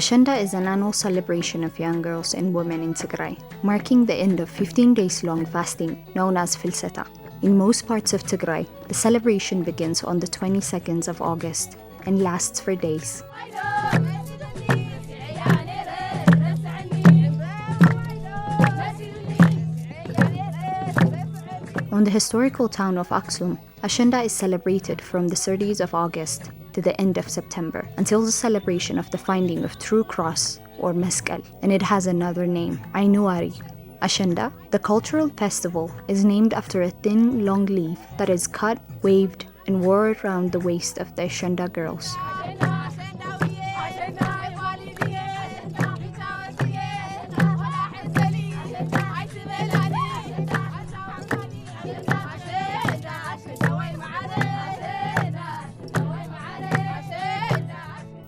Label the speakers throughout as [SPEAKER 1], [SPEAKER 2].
[SPEAKER 1] Ashenda is an annual celebration of young girls and women in Tigray, marking the end of 15 days long fasting known as Filseta. In most parts of Tigray, the celebration begins on the 22nd of August and lasts for days. On the historical town of Aksum, Ashenda is celebrated from the 30th of August to the end of September until the celebration of the finding of True Cross or Meskal, and it has another name, Ainuari. Ashenda, the cultural festival, is named after a thin, long leaf that is cut, waved, and wore around the waist of the Ashenda girls.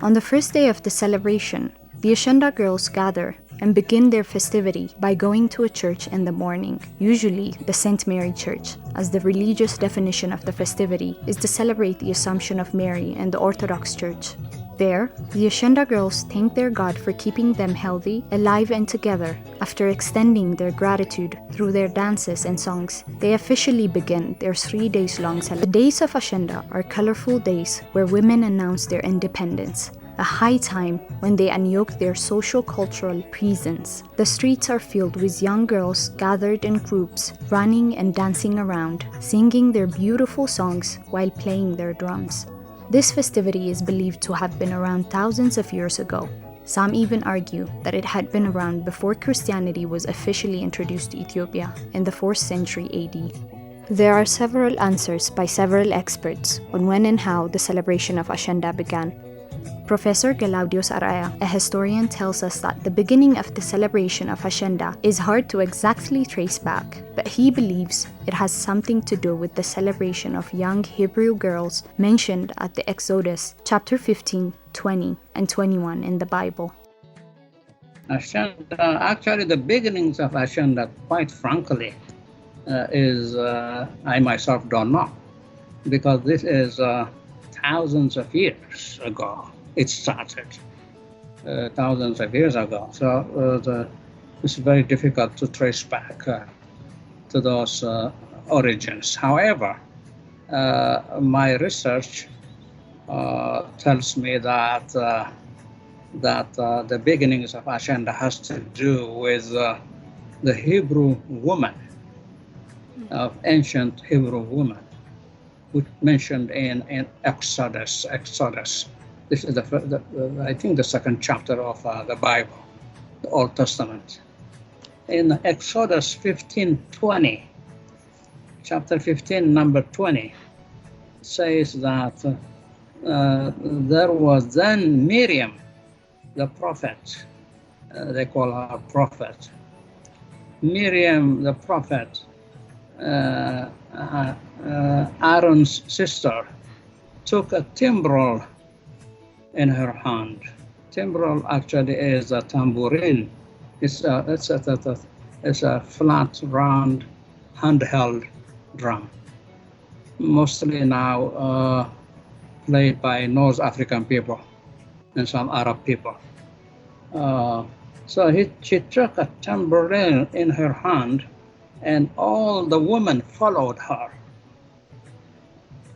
[SPEAKER 1] On the first day of the celebration, the Ashenda girls gather and begin their festivity by going to a church in the morning, usually the St. Mary Church, as the religious definition of the festivity is to celebrate the Assumption of Mary in the Orthodox Church. There, the Ashenda girls thank their God for keeping them healthy, alive, and together. After extending their gratitude through their dances and songs, they officially begin their 3 days long celebration. The days of Ashenda are colorful days where women announce their independence, a high time when they unyoke their social-cultural presence. The streets are filled with young girls gathered in groups, running and dancing around, singing their beautiful songs while playing their drums. This festivity is believed to have been around thousands of years ago. Some even argue that it had been around before Christianity was officially introduced to Ethiopia in the 4th century AD. There are several answers by several experts on when and how the celebration of Ashenda began. Professor Galaudios Araya, a historian, tells us that the beginning of the celebration of Ashenda is hard to exactly trace back, but he believes it has something to do with the celebration of young Hebrew girls mentioned at the Exodus, chapter 15, 20, and 21 in the Bible.
[SPEAKER 2] Ashenda, actually the beginnings of Ashenda, quite frankly, is I myself don't know, because this is thousands of years ago. It started thousands of years ago. So it's very difficult to trace back to those origins. However, my research tells me that the beginnings of Ashenda has to do with the Hebrew woman, of ancient Hebrew woman, which mentioned in Exodus. This is I think the second chapter of the Bible, the Old Testament. In Exodus 15:20, chapter 15, number 20, says that there was then Miriam, the prophet. They call her prophet. Miriam, the prophet, Aaron's sister, took a timbrel in her hand. Timbrel actually is a tambourine. It's a flat, round, handheld drum, mostly now played by North African people and some Arab people. So she took a tambourine in her hand, and all the women followed her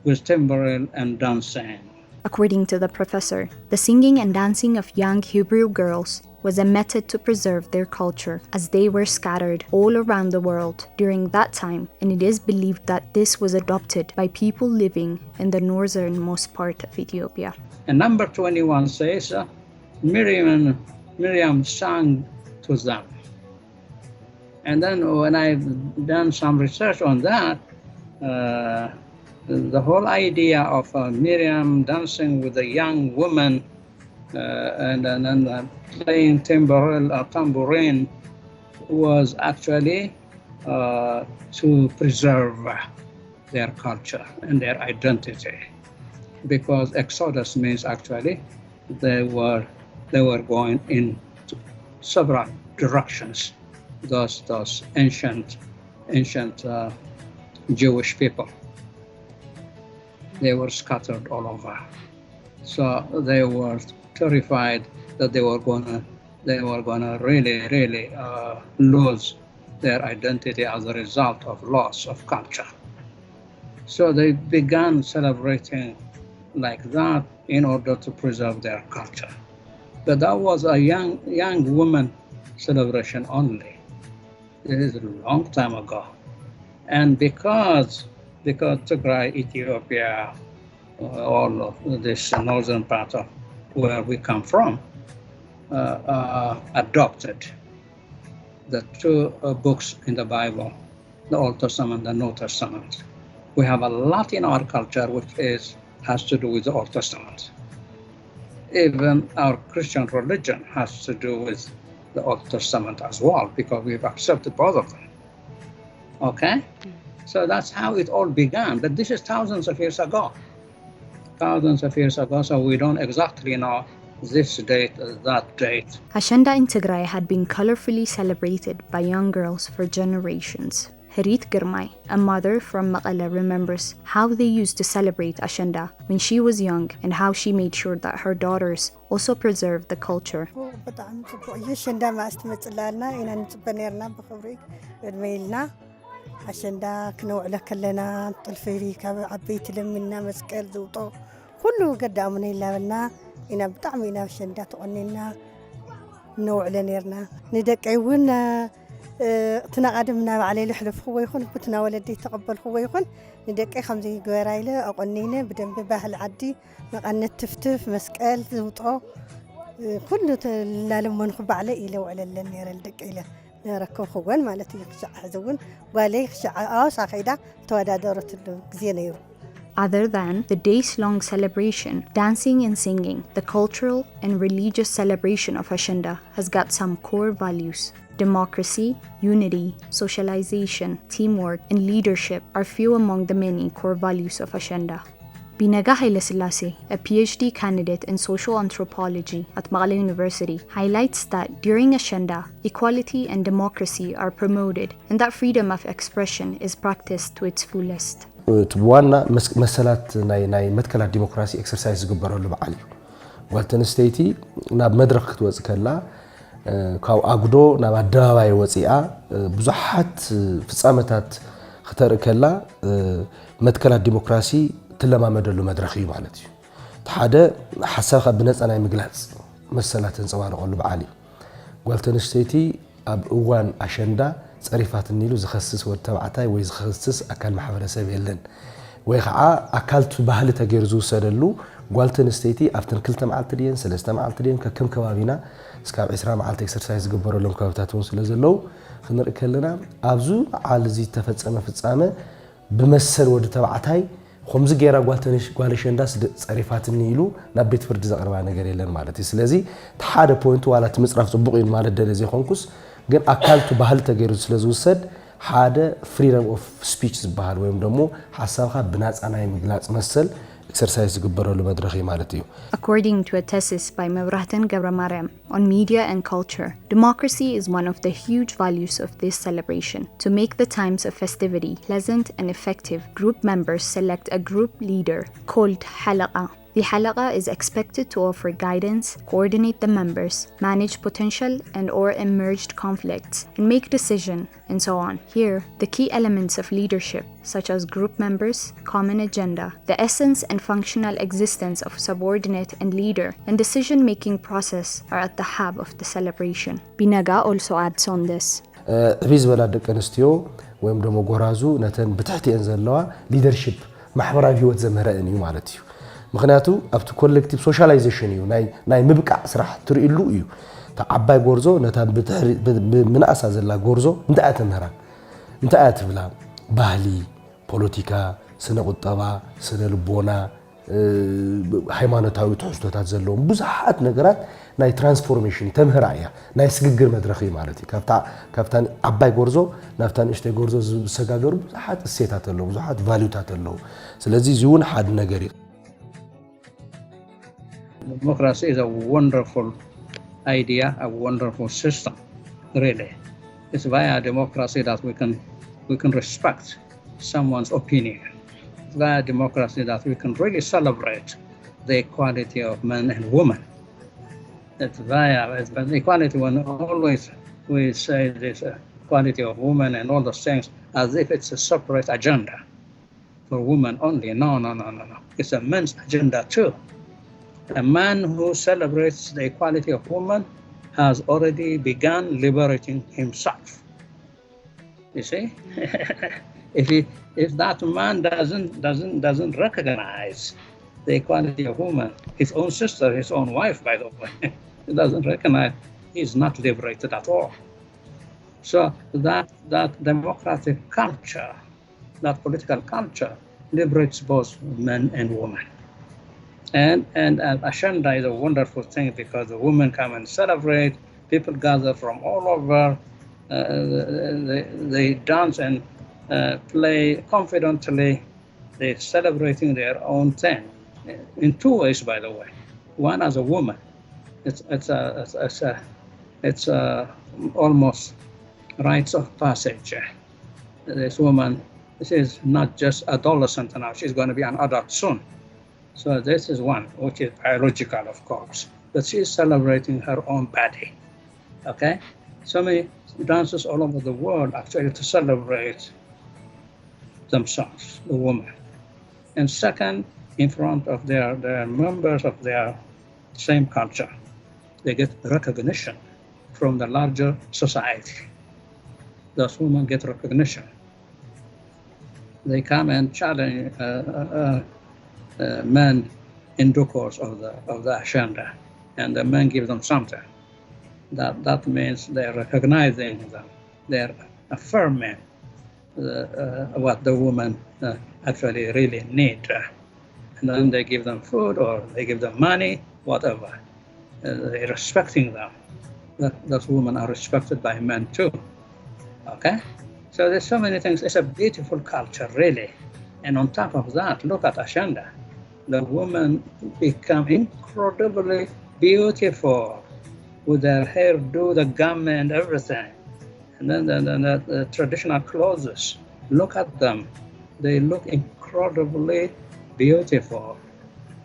[SPEAKER 2] with tambourine and dancing.
[SPEAKER 1] According to the professor, the singing and dancing of young Hebrew girls was a method to preserve their culture, as they were scattered all around the world during that time, and it is believed that this was adopted by people living in the northernmost part of Ethiopia.
[SPEAKER 2] And number 21 says, Miriam sang to them. And then when I've done some research on that, the whole idea of Miriam dancing with a young woman and playing tambourine was actually to preserve their culture and their identity, because Exodus means actually they were going in several directions. Those ancient Jewish people. They were scattered all over. So they were terrified that they were gonna really lose their identity as a result of loss of culture. So they began celebrating like that in order to preserve their culture. But that was a young woman celebration only. This is a long time ago. And because Tigray, Ethiopia, all of this northern part of where we come from, adopted the two books in the Bible, the Old Testament and the New Testament. We have a lot in our culture which has to do with the Old Testament. Even our Christian religion has to do with the Old Testament as well, because we've accepted both of them. Okay? So that's how it all began. But this is thousands of years ago. So we don't exactly know this date, that date.
[SPEAKER 1] Ashenda in Tigray had been colorfully celebrated by young girls for generations. Harit Girmay, a mother from Maqala, remembers how they used to celebrate Ashenda when she was young and how she made sure that her daughters also preserved the culture.
[SPEAKER 3] Ashenda كنوع لنا طلفيري كعبيت لمنا مسكال ذوطو كله قدامنا إلا لنا إنا بطعمنا أشندا تقنينا نوع لنيرنا ندك عيونا تنقدمنا عليه الحلف هو يكون بتنا ولدي تقبل هو يكون ندك خمسة جويرايله أقنينا بدم بباه العدي مقنا تفتف مسكال ذوطو كله لا لمن خب عليه إلا وعلى النير الدك إله ركو خوان مالتي خشع حزون بالي خشع ساقيدا تودا دورة الجزينيرو.
[SPEAKER 1] Other than the days-long celebration, dancing and singing, the cultural and religious celebration of Ashenda has got some core values. Democracy, unity, socialization, teamwork, and leadership are few among the many core values of Ashenda. Binaga Haile Selassie, a PhD candidate in social anthropology at Maqala University, highlights that during Ashenda, equality and democracy are promoted and that freedom of expression is practiced to its fullest.
[SPEAKER 4] وانا مسألة ناي متكلة ديمقراطية exercise جبروا له بعلي. والتن ستيتي ناب مدرك توز كلا كاو أقدو ناب الدواء وزيا بزحت في سامتات خطر كلا متكلة ديمقراطية تلما مدلو مدرخي مالتي. تحدى حساب بناس أنا مجلس مسألة تنسوان قلب بعلي. والتن ستيتي أب أوان أشندا صريفات النيلو زخصص وتبعتاي ويزخصص أكل محبرسب يلن ويقع أكلت بهل تجرزو سدلو قالتن ستيتي أفتن كلتا معلتدين سلستا معلتدين كم كوابينا سكاب إسرا معلت إكسرسايز جبروا لهم كوابتاتون سلزلو خلنا نكلنا أبزو على زي تفتسامة بمسر ود تبعتاي خمس جيرا قالش ينداس صريفات النيلو نبيت فرد زقربا نجار يلن مالتي سلزي تحاد بوينت ولا تمسرف صبغين مال الدلزي خونكوس ግን አካልቱ ባህል ተገይሩ ስለዝውሰድ ሓደ freedom of speech ዝባሃል ወይም ደግሞ ሐሳብካ ብናጻናይ ምግላጽ መሰል exercise ዝግበረሉ መድረኽ ማለት እዩ.
[SPEAKER 1] According to a thesis by Mebrahten Gabramariam on media and culture, democracy is one of the huge values of this celebration. To make the times of festivity pleasant and effective, group members select a group leader called halaqa. The halaqa is expected to offer guidance, coordinate the members, manage potential and or emerged conflicts, and make decisions, and so on. Here, the key elements of leadership, such as group members, common agenda, the essence and functional existence of subordinate and leader, and decision-making process are at the hub of the celebration. Binaga also adds on this.
[SPEAKER 4] ሪዝበላ ደቀ አንስትዮ ወይም ደግሞ ጎራዙ ነተን ብታሕቲአን ዘለዋ ሊደርሺፕ ማሕበራዊ ህይወት ዘምህረአን እዩ ማለት እዩ. ምክንያቱ ኣብቲ ኮሌክቲቭ ሶሻላይዜሽን እዩ ናይ ምብቃዕ ስራሕ ትርእሉ እዩ ተዓባይ ጎርዞ ነታ ምንኣሳ ዘላ ጎርዞ እንታይ ኣተምህራ እንታይ ኣትብላ ባህሊ ፖለቲካ ስነ ቁጠባ ስነ ልቦና ሃይማኖታዊ ትሕዝቶታት ዘለዎም ብዙሓት ነገራት ናይ ትራንስፎርሜሽን ተምህራ እያ ናይ ስግግር መድረኽ እዩ ማለት እዩ ካብታ ዓባይ ጎርዞ ናብታ ንእሽተይ ጎርዞ ዝሰጋገሩ ብዙሓት እሴታት ኣለዉ ብዙሓት ቫልዩታት ኣለዉ ስለዚ እዚ እውን ሓደ ነገር እዩ.
[SPEAKER 2] Democracy is a wonderful idea, a wonderful system, really. It's via democracy that we can respect someone's opinion. It's via democracy that we can really celebrate the equality of men and women. It's very, but equality, when always we say this equality of women and all those things as if it's a separate agenda for women only. No. It's a men's agenda too. A man who celebrates the equality of women has already begun liberating himself. You see, if that man doesn't recognize the equality of women, his own sister, his own wife, by the way, he doesn't recognize, he's not liberated at all. So that democratic culture, that political culture, liberates both men and women. And Ashenda is a wonderful thing because the women come and celebrate. People gather from all over. They dance and play confidently. They're celebrating their own thing in two ways, by the way. One, as a woman, it's almost rites of passage. This woman, this is not just adolescent now; she's going to be an adult soon. So this is one, which is biological, of course, but she's celebrating her own body. Okay, so many dances all over the world actually to celebrate themselves, the woman. And second, in front of their members of their same culture, they get recognition from the larger society. Those women get recognition. They come and challenge men in due course of the Ashenda, and the men give them something. That means they're recognizing them, they're affirming what the women actually really need, and then they give them food or they give them money, whatever. They're respecting them. Those women are respected by men too. Okay, so there's so many things. It's a beautiful culture, really. And on top of that, look at Ashenda. The women become incredibly beautiful with their hairdo, the gum and everything. And then the traditional clothes. Look at them. They look incredibly beautiful.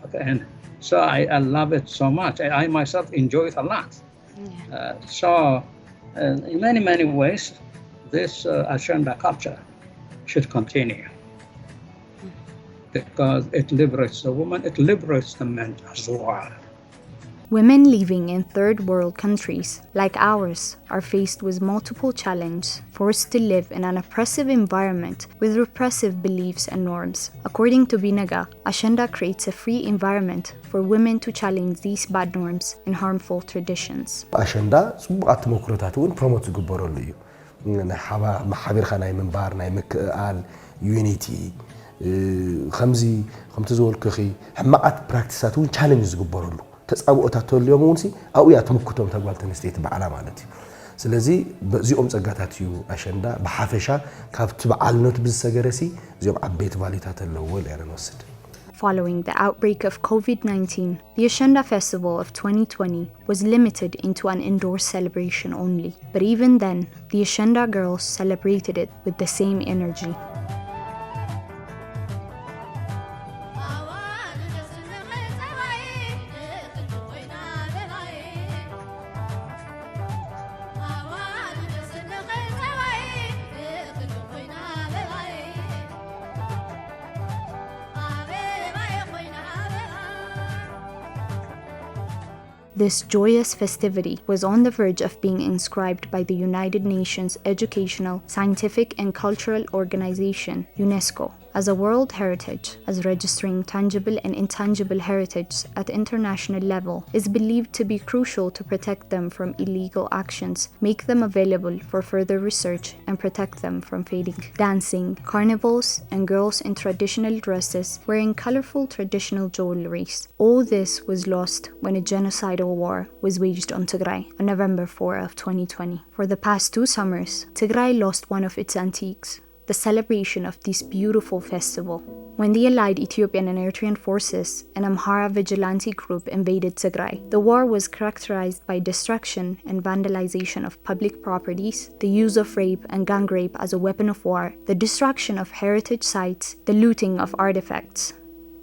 [SPEAKER 2] Okay, and so I love it so much. I myself enjoy it a lot. Yeah. In many ways, this Ashenda culture should continue. Because it liberates the woman, it liberates the men as well.
[SPEAKER 1] Women living in third world countries, like ours, are faced with multiple challenges, forced to live in an oppressive environment with repressive beliefs and norms. According to Binaga, Ashenda creates a free environment for women to challenge these bad norms and harmful traditions.
[SPEAKER 4] Ashenda ጽቡቃት ተሞክሮታትን ፕሮሞት ዝግበረሉ እዩ ማሕበርካ ናይ ምንባር ናይ ምክኣል ዩኒቲ ከምዚ ከምቲ ዝበልኩኺ ሕማዓት ፕራክቲሳት እውን ቻሌንጅ ዝግበረሉ ተጻብኦታት ተልዮም እውን ኣብያ ተመክቶም ተጓል ተንስተይቲ በዓላ ማለት እዩ ስለዚ በዚኦም ጸጋታት እዩ አሸንዳ በሐፈሻ ካብቲ በዓልነት ብዝሰገረሲ እዚኦም ዓበይት ቫሊታት ኣለዎ ለያና ንወስድ
[SPEAKER 1] Following the outbreak of COVID-19, the Ashenda Festival of 2020 was limited into an indoor celebration only. But even then, the Ashenda girls celebrated it with the same energy. This joyous festivity was on the verge of being inscribed by the United Nations Educational, Scientific and Cultural Organization, UNESCO, as a World Heritage, as registering tangible and intangible heritage at international level is believed to be crucial to protect them from illegal actions, make them available for further research, and protect them from fading. Dancing, carnivals, and girls in traditional dresses wearing colorful traditional jewelries. All this was lost when a genocidal war was waged on Tigrai on November 4 of 2020. For the past 2 summers, Tigrai lost one of its antiques, the celebration of this beautiful festival. When the allied Ethiopian and Eritrean forces and Amhara vigilante group invaded Tigray, the war was characterized by destruction and vandalization of public properties, the use of rape and gang rape as a weapon of war, the destruction of heritage sites, the looting of artifacts.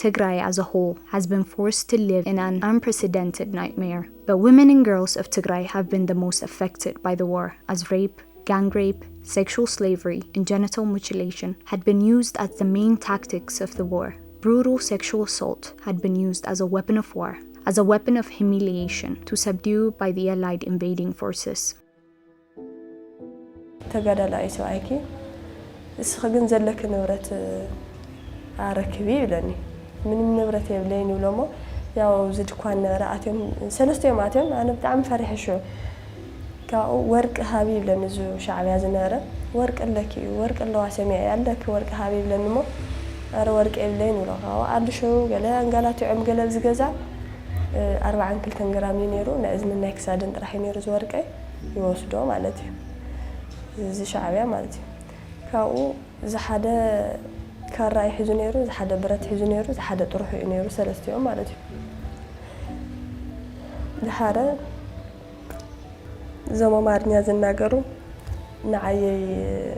[SPEAKER 1] Tigrai as a whole has been forced to live in an unprecedented nightmare. But women and girls of Tigray have been the most affected by the war, as rape, gang rape, sexual slavery, and genital mutilation had been used as the main tactics of the war. Brutal sexual assault had been used as a weapon of war, as a weapon of humiliation to subdue by the Allied invading forces.
[SPEAKER 5] من نبرة يبلين ولما ياو زد كوان رأتهم سلسة يوماتهم أنا بتعم فرح شو كورك حبيب لنزو شعب هذا نارا ورك لك ورك الله عسمي عندك ورك حبيب لنمو أرى ورك يبلين ولا هوا عند شو قال تعم قال زجزع 4 كيلو جرام ينيرو لازم إنك سادن راح ينيرو زورك يوصدوا مالتي زي شعبية مالتي كاو زحدا كان رايح يزنيرو زحدا برات يزنيرو زحدا تروح ينيرو 3 يوم مالتي زحدا زما مارنيا زناغرو نعي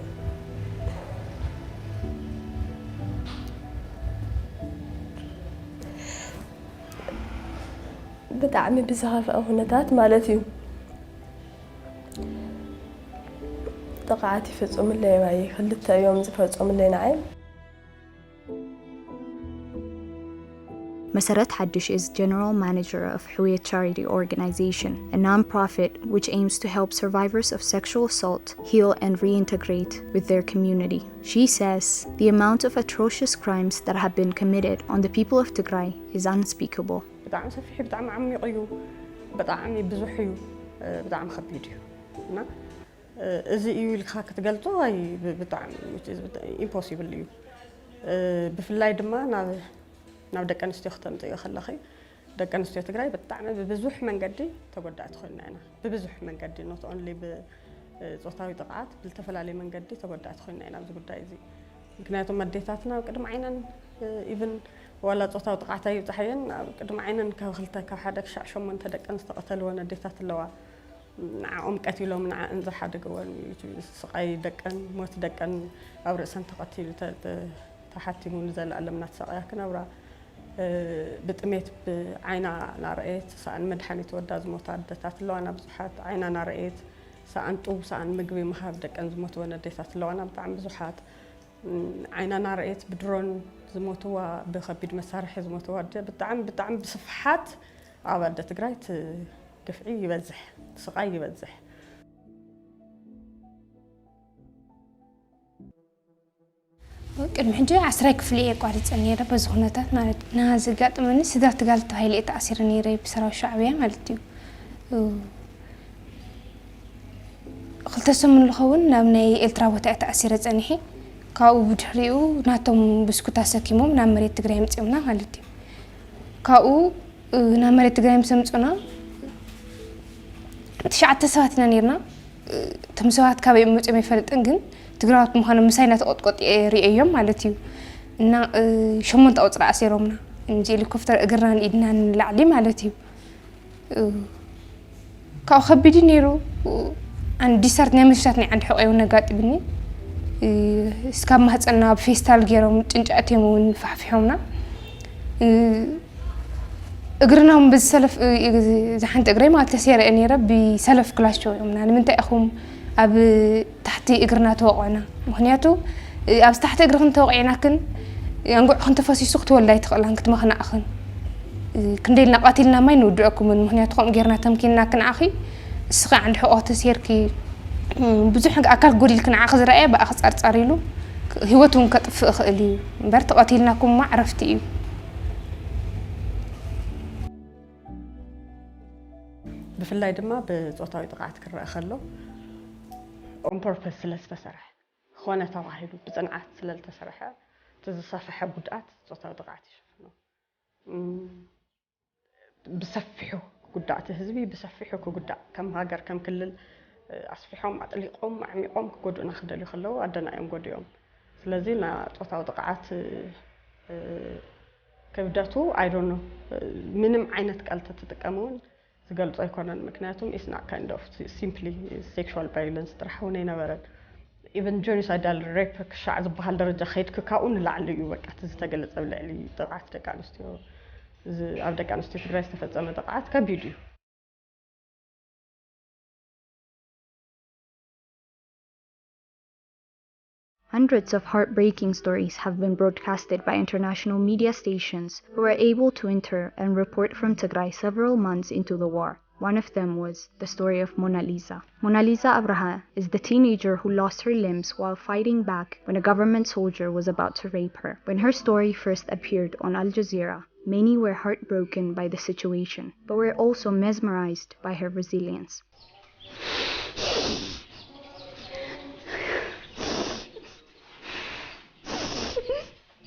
[SPEAKER 5] بتعمي بزاف هونتات مالتي تقعاتي فصوم اللي معي خلت يوم فصوم اللي نعيم.
[SPEAKER 1] Masarat Haddish is General Manager of Huya Charity Organization, a non-profit which aims to help survivors of sexual assault heal and reintegrate with their community. She says the amount of atrocious crimes that have been committed on the people of Tigray is unspeakable.
[SPEAKER 5] بتاعم سفيح بتاعم عمي قيو بتاعمي بزحيو بتاعم خبيديو نا إذا يو الخاك تقلتو هاي بتاعم impossible ليو بفلاي دما ناو دك أنستي ختم زي خلاخي دك أنستي تقرأي بتاعنا ببزح من قدي تقدرت خلنا أنا ببزح من قدي not only بصوتاوي طقعات بالتفل عليه من قدي تقدرت خلنا أنا بزقدر زي ممكناتهم مديتاتنا وقدم عينا even ولا صوتاوي طقعتي يتحين قدم عينا كخلتها كحدك شو من تدك أنست قتل وانا ديتات اللوا نعم قتلوا من أنزل حد جوال سقاي دكان موت دكان أو رأسن تقتيل تحتي منزل على من تسقيها كنا بتأميت بعينا نرأيت سأن مدحني توداز متعددات اللو أنا بزحات عينا نرأيت سأن طوب سأن مقبي مخاف دكان زموت وانا ديتات اللو أنا بتعم بزحات عينا نرأيت بدرون زموتوا بخبيد مسارح زموتوا بتعم بصفحات عبادة تقرأيت كفعي يبزح سقاي يبزح
[SPEAKER 6] قدم حجة عسراي كفلية قاعدة نيرة بزغنتات مالت نازقات مني سدات قالت هاي اللي تأثير نيرة بسرعة الشعبية مالتي خلت من الخون نامني التراوة تأثير زنحي كاو بدحريو ناتهم بسكوتا سكيمو نام مريت تقرأي متسمنا مالتي كاو نام مريت تقرأي متسمنا تشعت سواتنا نيرنا تمسوات كابي متسمي يفلت انجن تقرأت مخانا مساينة تقط رئيهم مالتيو إننا شمون تقط رأسي رومنا نجي الكفتر قرران إدنا نلعلي مالتيو كاو خبيدي نيرو عن ديسارت نمشتني عند حقي ونقات بني سكاب ما هتسألنا بفيستال جيروم تنجأتهم ونفحفحومنا قررناهم بالسلف زحنت قري ما تسير اني ربي سلف كلاش شو يومنا من تاخهم اب تحتي اقرنا توقعنا مخنياتو اب تحت اقرن توقعنا كن ينقع خنت فاسي سقت ولا يتخلان كنت ما خنا اخن كنديلنا قاتلنا ما ينودعكم من مخنياتكم غيرنا تمكننا كن اخي سقى عند حقوق تسيركي بزح اكل غوريل كن اخذ راي باخذ صاريلو هوتهم كطف اخلي برت قاتلناكم ما عرفتي
[SPEAKER 5] بفلاي دما بصوتاوي طقعت كرا خلو on purpose للتسرح خونا تواهيلو بصنعات للتسرح تزصفح بدعات صوتاوي طقعت يشفنو بسفحو قدعت هزبي بسفحو كقدع كم هاجر كم كلل أصفحهم أطلقهم عميقهم كقدو ناخدلي خلو عدنا يوم قديوم ስለዚህ ና ጾታው ጥቃት ከብደቱ I don't know ምንም አይነት ቃል ተጠቀመውን ዝገልጾ አይኮነን ምክንያቱም it's not kind of simply sexual violence ጥራው ነው የነበረን ኢቨን ጆኖሳይዳል ሬፕ ክሻዕ ዝበሃል ደረጃ ከይድክ ካብኡ ንላዕሊ እዩ በቃ እቲ ዝተገለጸ ብልዕሊ ጥቃት ደቂ ኣንስትዮ ኣብ ደቂ ኣንስትዮ ትግራይ ዝተፈጸመ ጥቃት ከቢድ እዩ
[SPEAKER 1] Hundreds of heartbreaking stories have been broadcasted by international media stations who were able to enter and report from Tigray several months into the war. One of them was the story of Mona Lisa. Mona Lisa Abraha is the teenager who lost her limbs while fighting back when a government soldier was about to rape her. When her story first appeared on Al Jazeera, many were heartbroken by the situation, but were also mesmerized by her resilience.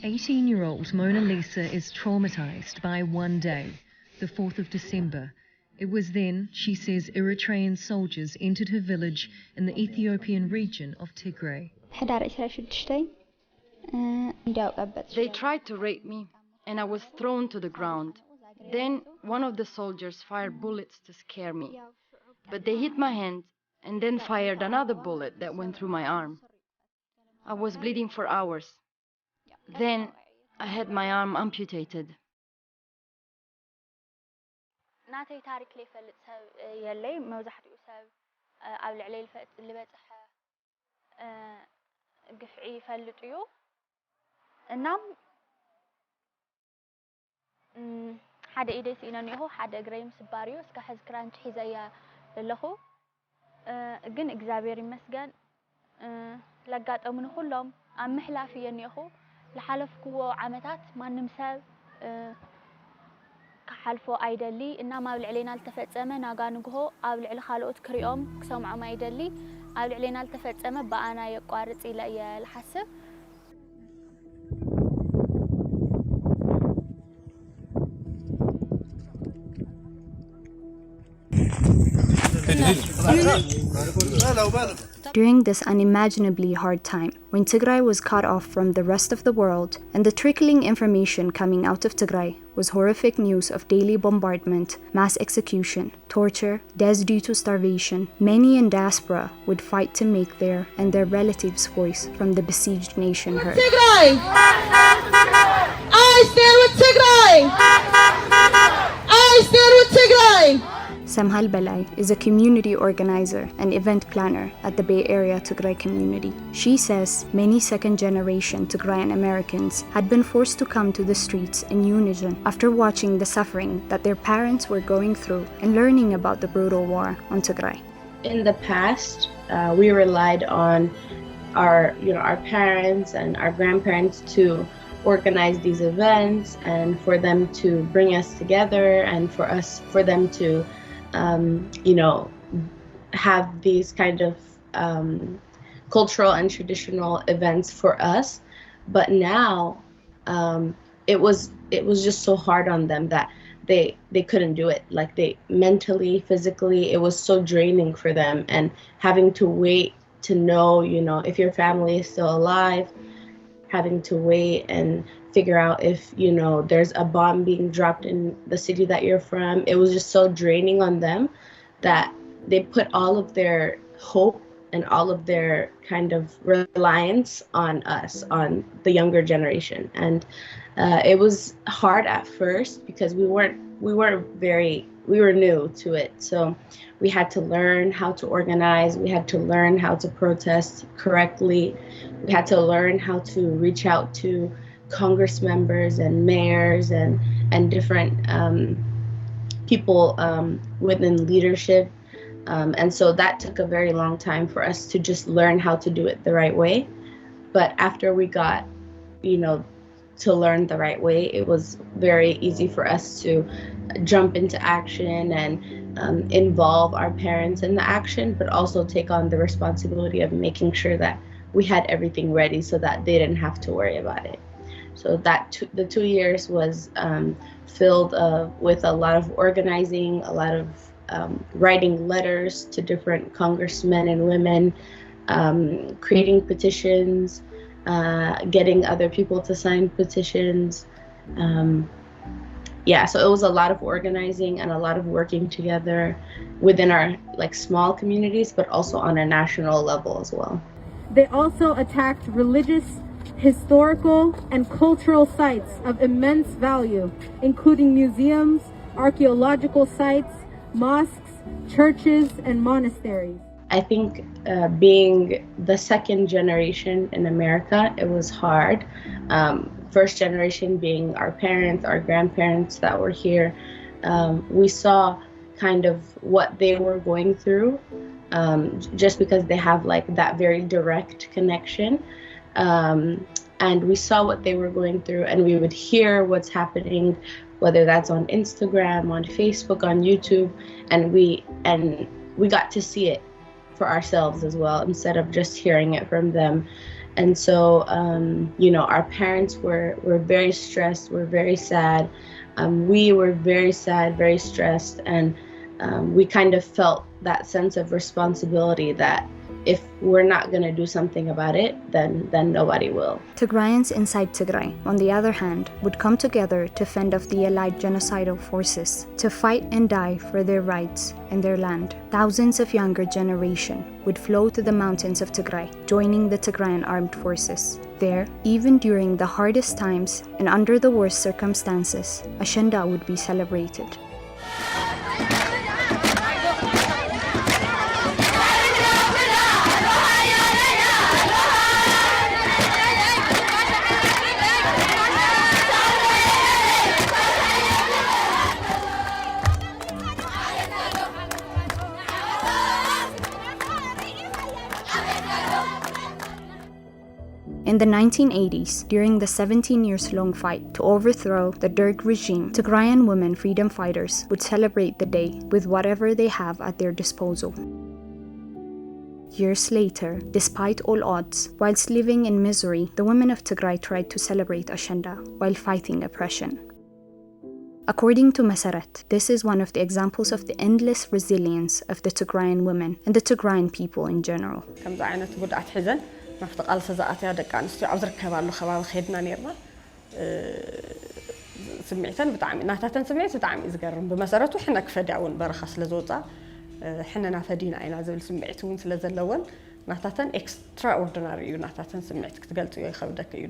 [SPEAKER 7] 18-year-old Mona Lisa is traumatized by one day, the 4th of December. It was then, she says, Eritrean soldiers entered her village in the Ethiopian region of Tigray.
[SPEAKER 8] They tried to rape me, and I was thrown to the ground. Then one of the soldiers fired bullets to scare me. But they hit my hand, and then fired another bullet that went through my arm. I was bleeding for hours. Then I had my arm amputated.
[SPEAKER 9] ናተይ ታሪክ ለይፈልጥ ሰብ የለይ መብዛሕትኡ ሰብ ኣብ ልዕሊ ልበጽሐ ግፍዒ ይፈልጥ እዩ እናም ሓደ ኢደይ ሲነኒሁ ሓደ እግረይ ምስባር እዩ እስከ ሕዚ ክራንች ሒዘያ ለለኹ ግን እግዚአብሔር ይመስገን ለጋጠሙን ሁሉም ኣብ ምሕላፍ የኒኹ ለሓለፍክዎ ዓመታት ማንም ሰብ ከሓልፎ አይደሊ እና ማብ ልዕሌና ልተፈጸመ ናጋ ንግሆ ኣብ ልዕሊ ካልኦት ክሪኦም ክሰምዖም አይደሊ ኣብ ልዕሌና ልተፈጸመ በአና የቋርጽ ኢለ የልሐስብ
[SPEAKER 1] During this unimaginably hard time, when Tigray was cut off from the rest of the world, and the trickling information coming out of Tigray was horrific news of daily bombardment, mass execution, torture, deaths due to starvation, many in diaspora would fight to make their and their relatives' voice from the besieged nation heard.
[SPEAKER 10] Tigray! I stand with Tigray! I stand with Tigray!
[SPEAKER 1] Samhal Balai is a community organizer and event planner at the Bay Area Tigray community. She says many second-generation Tigrayan Americans had been forced to come to the streets in unison after watching the suffering that their parents were going through and learning about the brutal war on Tigray.
[SPEAKER 11] In the past, we relied on our parents and our grandparents to organize these events and for them to bring us together and for them to have these kind of cultural and traditional events for us. But now it was just so hard on them that they couldn't do it. Like they mentally, physically, it was so draining for them, and having to wait to know, if your family is still alive, having to wait and figure out if, there's a bomb being dropped in the city that you're from. It was just so draining on them that they put all of their hope and all of their kind of reliance on us, on the younger generation. And it was hard at first because we were new to it. So we had to learn how to organize. We had to learn how to protest correctly. We had to learn how to reach out to Congress members and mayors and different people within leadership. And so that took a very long time for us to just learn how to do it the right way. But after we got, to learn the right way, it was very easy for us to jump into action and involve our parents in the action, but also take on the responsibility of making sure that we had everything ready so that they didn't have to worry about it. So the 2 years was filled with a lot of organizing, a lot of writing letters to different congressmen and women, creating petitions, getting other people to sign petitions. So it was a lot of organizing and a lot of working together within our small communities, but also on a national level as well.
[SPEAKER 10] They also attacked religious, historical, and cultural sites of immense value, including museums, archaeological sites, mosques, churches, and monasteries.
[SPEAKER 11] I think being the second generation in America, it was hard. First generation being our parents, our grandparents that were here. We saw kind of what they were going through, just because they have like that very direct connection. And we saw what they were going through, and we would hear what's happening, whether that's on Instagram, on Facebook, on YouTube, and we got to see it for ourselves as well, instead of just hearing it from them. And so, our parents were very stressed, were very sad. We were very sad, very stressed, and we kind of felt that sense of responsibility that if we're not going to do something about it, then nobody will.
[SPEAKER 1] Tigrayans inside Tigray, on the other hand, would come together to fend off the Allied genocidal forces, to fight and die for their rights and their land. Thousands of younger generation would flow to the mountains of Tigray, joining the Tigrayan armed forces. There, even during the hardest times and under the worst circumstances, Ashenda would be celebrated. In the 1980s, during the 17-year-long fight to overthrow the Derg regime, Tigrayan women freedom fighters would celebrate the day with whatever they have at their disposal. Years later, despite all odds, whilst living in misery, the women of Tigray tried to celebrate Ashenda while fighting oppression. According to Masarat, this is one of the examples of the endless resilience of the Tigrayan women and the Tigrayan people in general.
[SPEAKER 5] ናፍቲ ቃልሲ ዝኣትያ ደቂ ኣንስትዮ ኣብ ዝርከባሉ ከባቢ ኸድና ነርና ስምዒተን ብጣዕሚ ናታተን ስምዒት ብጣዕሚ ዝገርም ብመሰረቱ ሕና ክፈድያ እውን በረኻ ስለ ዝወፃ ሕነና ፈዲና ኢና ዝብል ስምዒት እውን ስለ ዘለወን ናታተን ኤክስትራ ኦርዲናሪ እዩ ናታተን ስምዒት ክትገልጽዮ ይኸብደክ እዩ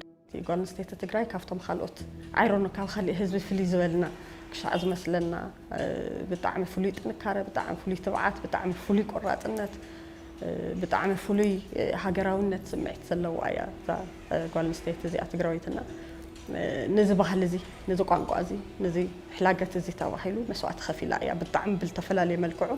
[SPEAKER 5] ጓል ኣንስተይቲ ትግራይ ካብቶም ካልኦት ዓይሮኖ ካብ ካልእ ህዝቢ ፍልይ ዝበልና ክሻዕ ዝመስለና ብጣዕሚ ፍሉይ ጥንካረ ብጣዕሚ ፍሉይ ትብዓት ብጣዕሚ ፍሉይ ቆራጽነት ብጣዕሚ ፍሉይ ሃገራውነት ስምዒት ዘለዋ እያ እዛ ጓል ኣንስተይቲ እዚኣ ትግራዊትና ነዚ ባህሊ እዚ ነዚ ቋንቋ እዚ ነዚ ሕላገት እዚ ተባሂሉ መስዋዕቲ ከፊላ እያ ብጣዕሚ ብዝተፈላለየ መልክዑ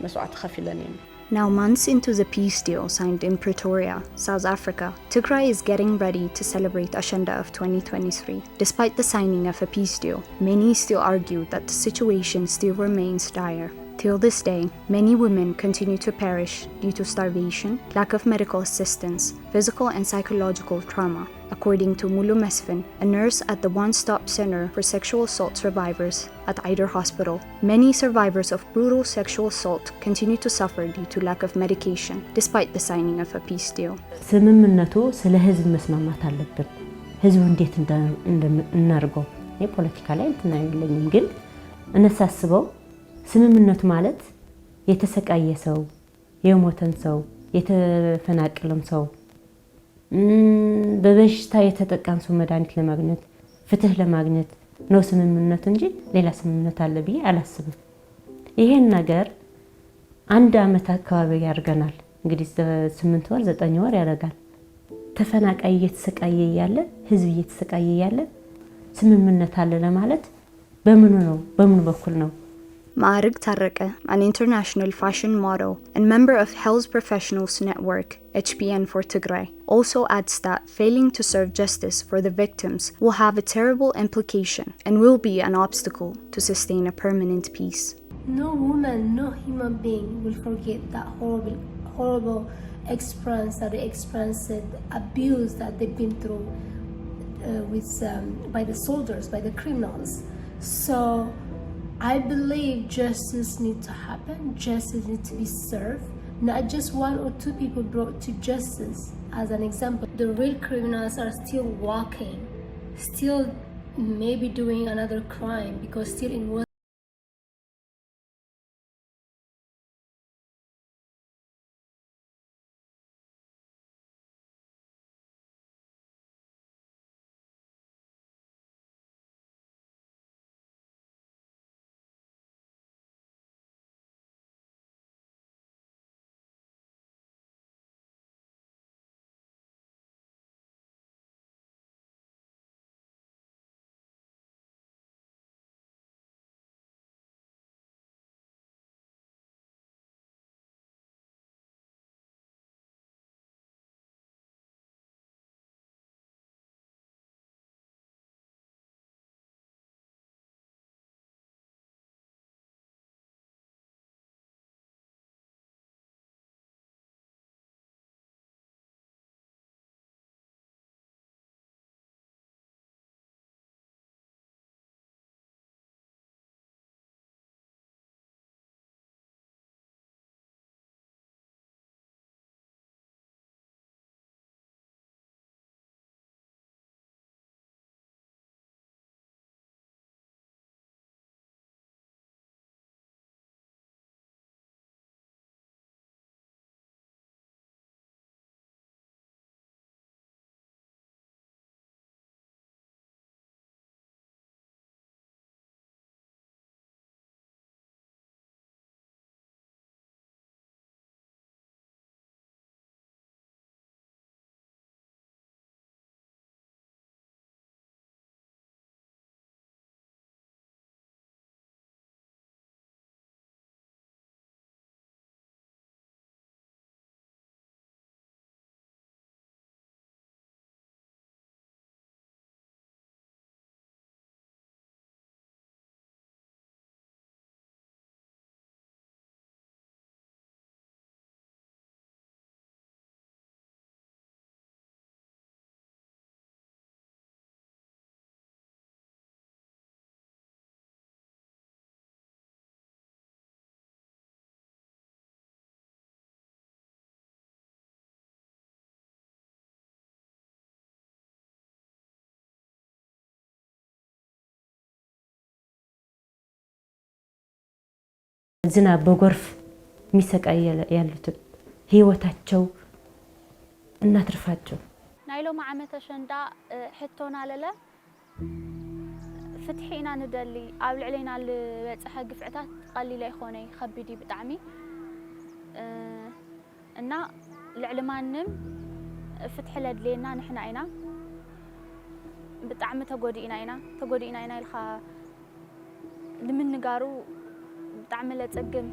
[SPEAKER 5] መስዋዕቲ ከፊለን እየን
[SPEAKER 1] Now, months into the peace deal signed in Pretoria, South Africa, Tigray is getting ready to celebrate Ashenda of 2023. Despite the signing of a peace deal, many still argue that the situation still remains dire. Till this day, many women continue to perish due to starvation, lack of medical assistance, physical and psychological trauma. According to Mulu Mesfin, a nurse at the one-stop center for sexual assault survivors at Eider Hospital, many survivors of brutal sexual assault continue to suffer due to lack of medication, despite the signing of a peace deal.
[SPEAKER 12] ስምምነቱ ስለ ህዝብ መስማማት አለብን ህዝቡ እንዴት እናርገው የፖለቲካ ላይ እንትናይልኝም ግን እነሳስበው ስምምነቱ ማለት የተሰቃየ ሰው የሞተን ሰው የተፈናቀለም ሰው በበሽታ የተጠቃን ሰው መድኃኒት ለማግኘት ፍትህ ለማግኘት ነው ስምምነቱ እንጂ ሌላ ስምምነት አለ ብዬ አላስብም ይሄን ነገር አንድ አመት አካባቢ ያርገናል እንግዲህ 8 ወር 9 ወር ያረጋል ተፈናቃይ እየተሰቃየ ያለ ህዝብ እየተሰቃየ ያለ ስምምነት አለ ለማለት በምኑ በኩል ነው
[SPEAKER 1] Maarig Tarreke, an international fashion model and member of Health Professionals Network, HPN for Tigray, also adds that failing to serve justice for the victims will have a terrible implication and will be an obstacle to sustain a permanent peace.
[SPEAKER 13] No woman, no human being will forget that horrible experience that they experienced, abuse that they've been through by the soldiers, by the criminals. So I believe justice needs to happen, justice needs to be served, not just one or two people brought to justice. As an example, the real criminals are still walking, still maybe doing another crime because still in
[SPEAKER 12] ዝናብ በጎርፍ ሚሰቃይ ያሉትን ህይወታቸው እናትርፋቸው
[SPEAKER 9] ናይ ሎማ ዓመት አሸንዳ ሕቶና ለለ ፍትሒና ንደሊ ኣብ ልዕሊና ዝበፅሐ ግፍዕታት ቀሊል ኣይኮነይ ከቢድ ብጣዕሚ እና ልዕሊ ማንም ፍትሒ ለድልየና ንሕና ኢና ብጣዕሚ ተጎዲእና ኢና ኢልካ ንምንጋሩ ብጣዕሚ ለፀግም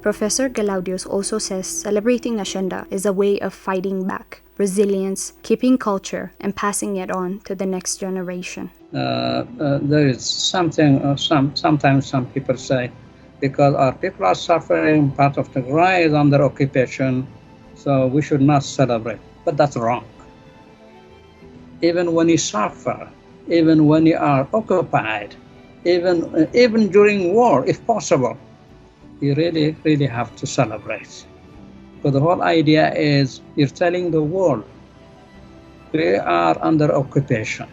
[SPEAKER 1] Professor Galaudios also says celebrating Ashenda is a way of fighting back, resilience, keeping culture, and passing it on to the next generation.
[SPEAKER 2] There is something, sometimes some people say, because our people are suffering, part of Tigray is under occupation, so we should not celebrate. But that's wrong. Even when you suffer, even when you are occupied, even during war, if possible, you really have to celebrate. Because the whole idea is you're telling the world, we are under occupation.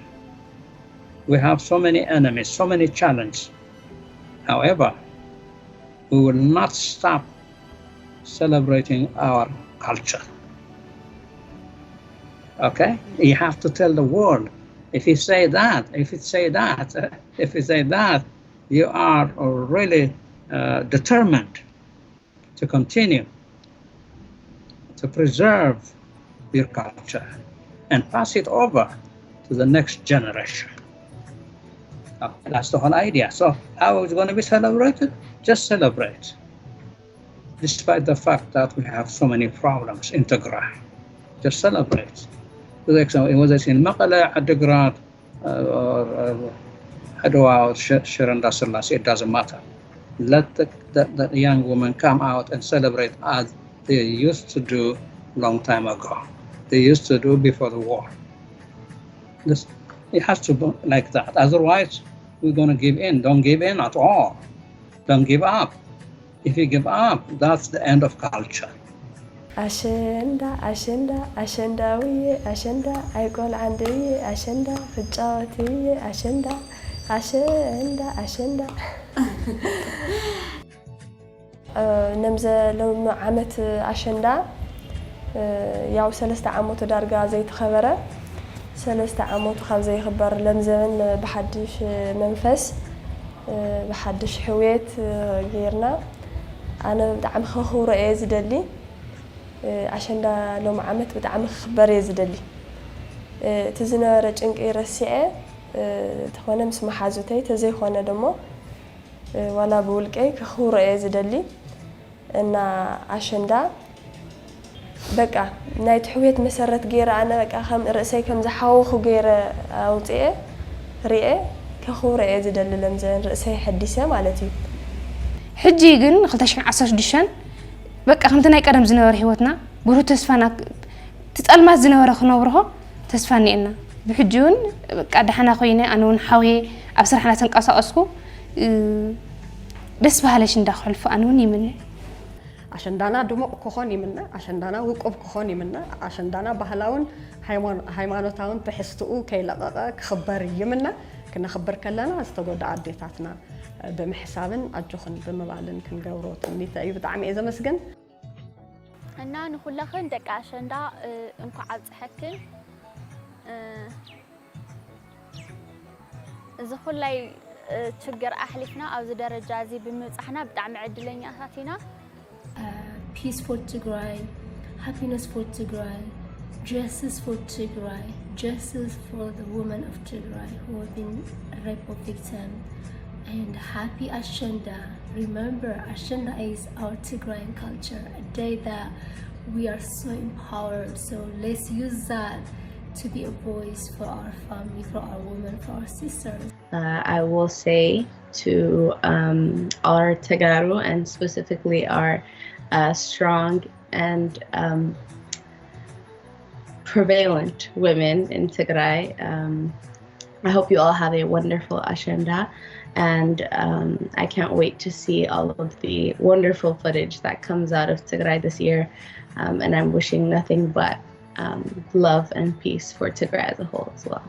[SPEAKER 2] We have so many enemies, so many challenges. However, we will not stop celebrating our culture. Okay? You have to tell the world. If you say that, you are really determined to continue to preserve your culture and pass it over to the next generation. That's the whole idea. So how is it going to be celebrated? Just celebrate. Despite the fact that we have so many problems in Tigray, just celebrate. For example, whether it's in Maqala, Tigray, or Adwa, or Ashenda, it doesn't matter. Let the young women come out and celebrate as they used to do long time ago. They used to do before the war. It has to be like that. Otherwise, we're going to give in. Don't give in at all. Don't give up. If you give up, that's the end of culture.
[SPEAKER 14] Ashenda, Ashenda, Ashenda, Ashenda, አይቆል አንደዬ አሸንዳ ፍጫወትዬ አሸንዳ Ashenda, Ashenda. نمز لو عمت أشندا ياو سلسة عموت دارجا زي تخبره سلسة عموت خاب زي خبر لمزمن بحدش منفس بحدش حويت غيرنا أنا بدعم خخورة يزدلي أشندا لو عمت بدعم خبر يزدلي تزنا رجعك إيرسية تخونا مسمى حازوتي تزي خونا دمو ولا بقولك كخورة يزدلي إن أشندا بقى نايت حويت مسرت غير أنا بقى خم رأسي كم زحوخ غير أو تيه رئة كخورة يزدلي لمزين رأسي حديثة مالتي
[SPEAKER 6] حجي جن خلتش عصاش دشان بقى خمتنا يكرم زنور هوتنا برو تسفنا تسأل ما زنور خنوره تسفني إنه بحجون قاعد حنا خوينا أنا ونحوي أبصر حنا تنقص أسكو بس بهالش ندخل فأنوني منه
[SPEAKER 5] عشان دانا دموع كخوني منه عشان دانا وقف كخوني منه عشان دانا بهلاون هيمانوتاون بحستقو كي لقاقا خبري منه كنا خبر كلنا استقود عديتاتنا بمحسابن أجوخن بمبالن كن جوروت نيتا يبدعمي إذا مسجن
[SPEAKER 9] أنا نقول لكن دك عشان دا إنكو عبد حكم إذا خلي تشجر أحلفنا أو زي درجة زي بمزحنا بدعم عدلين أساتنا
[SPEAKER 13] peace for Tigray, happiness for Tigray, justice for Tigray, justice for the women of Tigray who have been raped or victim, and happy Ashenda. Remember, Ashenda is our Tigrayan culture, a day that we are so empowered, so let's use that to be a voice for our family, for our women, for our sisters.
[SPEAKER 11] I will say to our Tagaru and specifically our strong and prevalent women in Tigray. I hope you all have a wonderful Ashenda, and I can't wait to see all of the wonderful footage that comes out of Tigray this year, and I'm wishing nothing but love and peace for Tigray as a whole as well.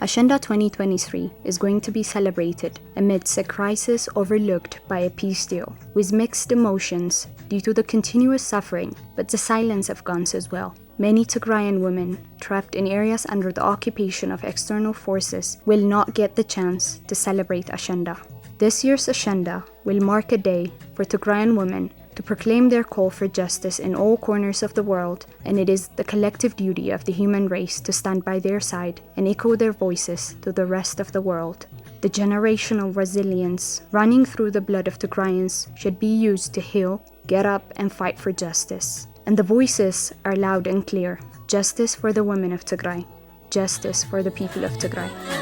[SPEAKER 1] Ashenda 2023 is going to be celebrated amidst a crisis overlooked by a peace deal, with mixed emotions due to the continuous suffering, but the silence of guns as well. Many Tigrayan women trapped in areas under the occupation of external forces will not get the chance to celebrate Ashenda. This year's Ashenda will mark a day for Tigrayan women to proclaim their call for justice in all corners of the world, and it is the collective duty of the human race to stand by their side and echo their voices to the rest of the world. The generational resilience running through the blood of Tigrayans should be used to heal, get up, and fight for justice. And the voices are loud and clear. Justice for the women of Tigray. Justice for the people of Tigray.